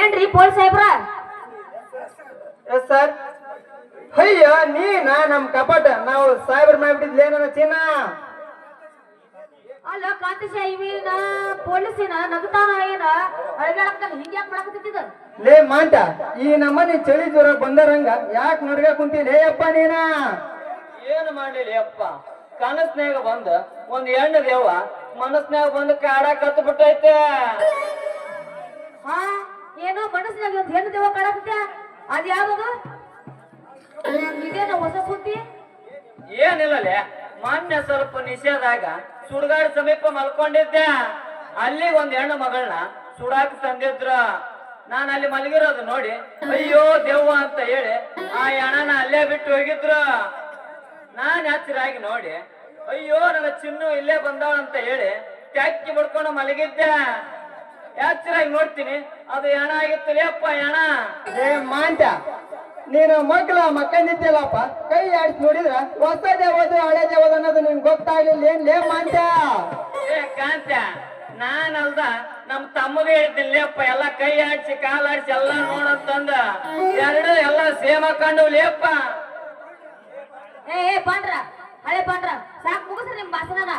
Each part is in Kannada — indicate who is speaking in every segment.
Speaker 1: ಏನ್ರಿ ಪೊಲೀಸ್ ಸಾಹೇಬ್ರ?
Speaker 2: Yes sir. ಅಯ್ಯ ನೀನ ನಮ್ ಕಪಾಟ ನಾವು ಸಾಹೇಬ್ರ ಮಾಡ್ಬಿಟ್ಟಿದ್ಲೇ ನನ್ನ ಚಿನ್ನ.
Speaker 1: ಅಲ್ಲ ಕಾಂತಿ ಸಾಹೇಬಿನ ಪೊಲೀಸಿನ ನಗತಾನ ಏನ ಅಳಗಾಡಕ್ತಾನ ಹಿಂಗ ಯಾಕೆ ಮಾಡಕತ್ತಿದ್ದ?
Speaker 2: ಲೇ ಮಾಂತ, ಈ ನಮ್ಮನಿ ಚಳಿ ಜ್ವರ ಬಂದರಂಗ ಯಾಕೆ ನಡ್ಗ ಕುಂತಿಲೇ ಅಪ್ಪ ನೀನ?
Speaker 3: ಏನ್ ಮಾಡ್ಲಿ ಅಪ್ಪ, ಕನಸ್ನ್ಯಾಗ ಬಂದ ಒಂದ್ ಹೆಣ್ಣು ದೇವ ಮನಸ್ನ್ಯಾಗ ಬಂದ ಕಾಡ ಕತ್ತು ಬಿಟ್ಟೈತೆ.
Speaker 1: ಹಾ ಏನೋ ಮನಸ್ಸಿನಾಗ ಒಂದ್ ಹೆಣ್ಣು ದೇವ ಕಾಡಕತ್ಯ, ಅದ್ ಯಾವ್ದು? ಇದೇನ ಹೊಸ ಸುದ್ದಿ?
Speaker 3: ಏನಿಲ್ಲಲೇ, ಮೊನ್ನೆ ಸ್ವಲ್ಪ ನಿಷೇಧಾಗ ಸುಡ್ಗಾಡ ಸಮೀಪ ಮಲ್ಕೊಂಡಿದ್ದೆ. ಅಲ್ಲಿ ಒಂದ್ ಹೆಣ್ಣು ಮಗಳನ್ನ ಸುಡಾಕ್ ತಂದಿದ್ರ. ನಾನ್ ಅಲ್ಲಿ ಮಲಗಿರೋದು ನೋಡಿ ಅಯ್ಯೋ ದೆವ್ವ ಅಂತ ಹೇಳಿ ಆ ಹೆಣನ ಅಲ್ಲೇ ಬಿಟ್ಟು ಹೋಗಿದ್ರು. ನಾನ್ ಹತ್ತಿರಾಗಿ ನೋಡಿ ಅಯ್ಯೋ ನನ್ನ ಚಿನ್ನು ಇಲ್ಲೇ ಬಂದಾಳ ಅಂತ ಹೇಳಿ ಟ್ಯಾಕ್ಕಿ ಬಿಡ್ಕೊಂಡು ಮಲಗಿದ್ದೆ. ಹತ್ತಿರಾಗಿ ನೋಡ್ತೀನಿ ಅದು ಹೆಣ ಆಗಿತ್ತು ಅಪ್ಪ ಹೆಣ.
Speaker 2: ಲೇ ಮಾಂತ, ನೀನು ಮಕ್ಕಂದಿದ್ಯಲ್ಲಪ್ಪ, ಕೈ ಆಡಿಸಿ ನೋಡಿದ್ರ ಹೊಸ ದೇವದು ಹಳೆ ದೇವದು ಅನ್ನೋದು ನಿನ್ಗೆ ಗೊತ್ತಾಗ್ಲಿಲ್ಲ ಏನ್ ಲೇ ಮಾಂತ?
Speaker 3: ಏ ಕಾಂತ, ನಾನಲ್ದ ನಮ್ ತಮ್ಮಗೆ ಹೇಳ್ತೀನಿ ಲೇಪ್ಪ, ಎಲ್ಲ ಕೈ ಆಡ್ಸಿ ಕಾಲ್ ಆಡ್ಸಿ ಎಲ್ಲ ನೋಡಂತಂದ ಎರಡು ಎಲ್ಲ ಸೇಮ್ ಹಾಕೊಂಡು ಲೇಪ್ಪ.
Speaker 1: ಏ ಪಾಂಡ್ರ, ಹಳೆ ಪಾಂಡ್ರ ಸಾಕ್ ಮುಗಿಸ್ರಿ ನಿಮ್ ಭಾಷಣನ.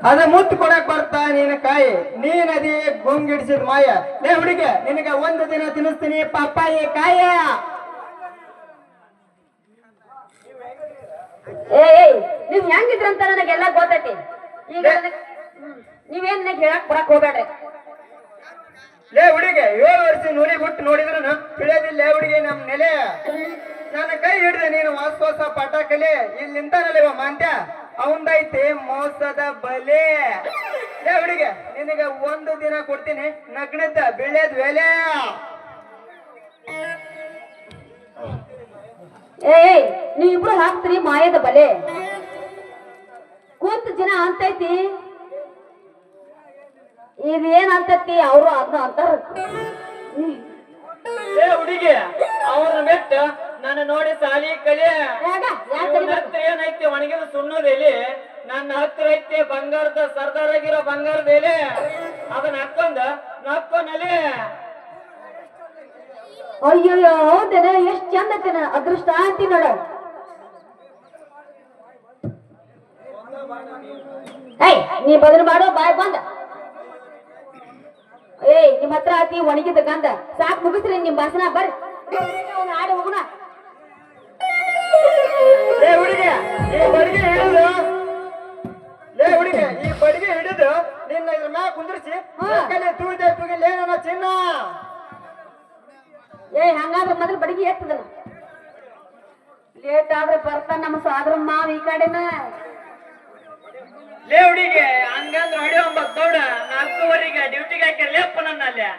Speaker 2: ಅದ ಮುತ್ತು ಕೊಡಕ್ ಬರ್ತಾ ನೀನ್ ಕಾಯಿ, ನೀನ್ ಅದಿ ಗುಂಗಿಡಿಸಿದ ಮಾಯ. ಲೇ ಹುಡುಗಿ, ನಿನಗ ಒಂದು ದಿನ ತಿನ್ನಿಸ್ತೀನಿ ಪಪ್ಪಾಯಿ ಕಾಯ.
Speaker 1: ನೀವ್ ಹೆಂಗಿದ್ರಂತ ನನಗೆಲ್ಲ ಗೊತ್ತೈತಿ. ಈಗ ನೀವೇನ್ ಹೇಳಕ್ ಬರಕ್ ಹೋಗ್ಬೇಡ್ರಿ.
Speaker 2: ಲೇ ಹುಡುಗಿ, 7 ವರ್ಷ ನುಲಿ ಬಿಟ್ಟು ನೋಡಿದ್ರು ತಿಳಿಯೋದಿಲ್ಲ ಹುಡುಗಿ ನಮ್ ನೆಲೆ. ನನ್ನ ಕೈ ಹಿಡಿದ ನೀನು ವಾಸ ಪಟಾಕಲೆ ಇಲ್ಲಿಂತಾನಲ್ಲಿವ ಮಾಂತ್ಯ ಅವಂದೈತಿ ಮೋಸದ ಬಲೆ. ಲೇ ಹುಡುಗಿ, ನಿನಗ ಒಂದು ದಿನ ಕೊಡ್ತೀನಿ ನಗ್ನದ ಬೆಳೆದ ವೇಲೆ.
Speaker 1: ನೀವಿಬ್ರು ಹಾಕ್ತೀರಿ ಮಾಯದ ಬಲೆ. ಕೂತ ಜನ ಅಂತೈತಿ, ಇದೇನ್ ಅಂತೈತಿ ಅವರು ಅದನ್ನ ಅಂತಾರ.
Speaker 3: ಏ ಹುಡುಗಿ, ಅವ್ರನ್ನ ಬಿಟ್ಟು ನನ್ನ ನೋಡಿ ಸಾಲಿ ಕಲಿ. ಹತ್ರ ಏನೈತಿ ಒಣಗಿದ ಸುಣ್ಣದ ಎಲೆ, ನನ್ನ ಹತ್ರ ಐತಿ ಬಂಗಾರದ ಸರ್ದಾರ್ ಆಗಿರೋ ಬಂಗಾರದ ಎಲೆ. ಅದನ್ನ ಹಾಕೊಂಡ ನಕ್ಕೋನಲ್ಲಿ.
Speaker 1: ಅಯ್ಯೋ ಹೌದೇನ, ಎಷ್ಟ್ ಚಂದ ಐತಿನ ಅದೃಷ್ಟ ಅಂತಿ ನೋಡ. ನೀ ಬದಲು ಮಾಡೋ ಬಾಯ್ ಬಂದ. ನಿಮ್ ಹತ್ರ ಆತಿ ಒಣಗಿದ ಗಂಧ ಸಾಕ್ ಮುಗಿಸ್ರಿ ನಿಮ್ ಭಾಷಣ. ಬರ್ರಿ ಆಡಿ ಹೋಗುಣ.
Speaker 2: ಲೇ ಹುಡುಗಿ, ಈ ಬಡಿಗೆ ಹಿಡಿದು ನಿನ್ನ ಇದ್ರ ಮ್ಯಾಗ ಕುಂದ್ರಿಸಿ ತೂಗಿಲೆ ನನ್ನ ಚಿನ್ನ.
Speaker 1: ಹಂಗಾದ್ರೆ ಮೊದಲು ಬಡಿಗೆ ಎತ್ತದಲ್ಲ, ಲೇಟ್ ಆದ್ರೆ ಬರ್ತಾನ ನಮ್ಮ ಸಾದ್ರ ಮಾವ್ ಈ ಕಡೆನ.
Speaker 3: ಲೇ ಹುಡುಗಿ, ಹಂಗಂದ್ರೆ ಹೊಡಿ 9 ದೌಡ 4:15 ಡ್ಯೂಟಿಗೆ ಹಾಕಿ ಲೇಪ್ಪ ನನ್ನ ಅಲ್ಲಿ.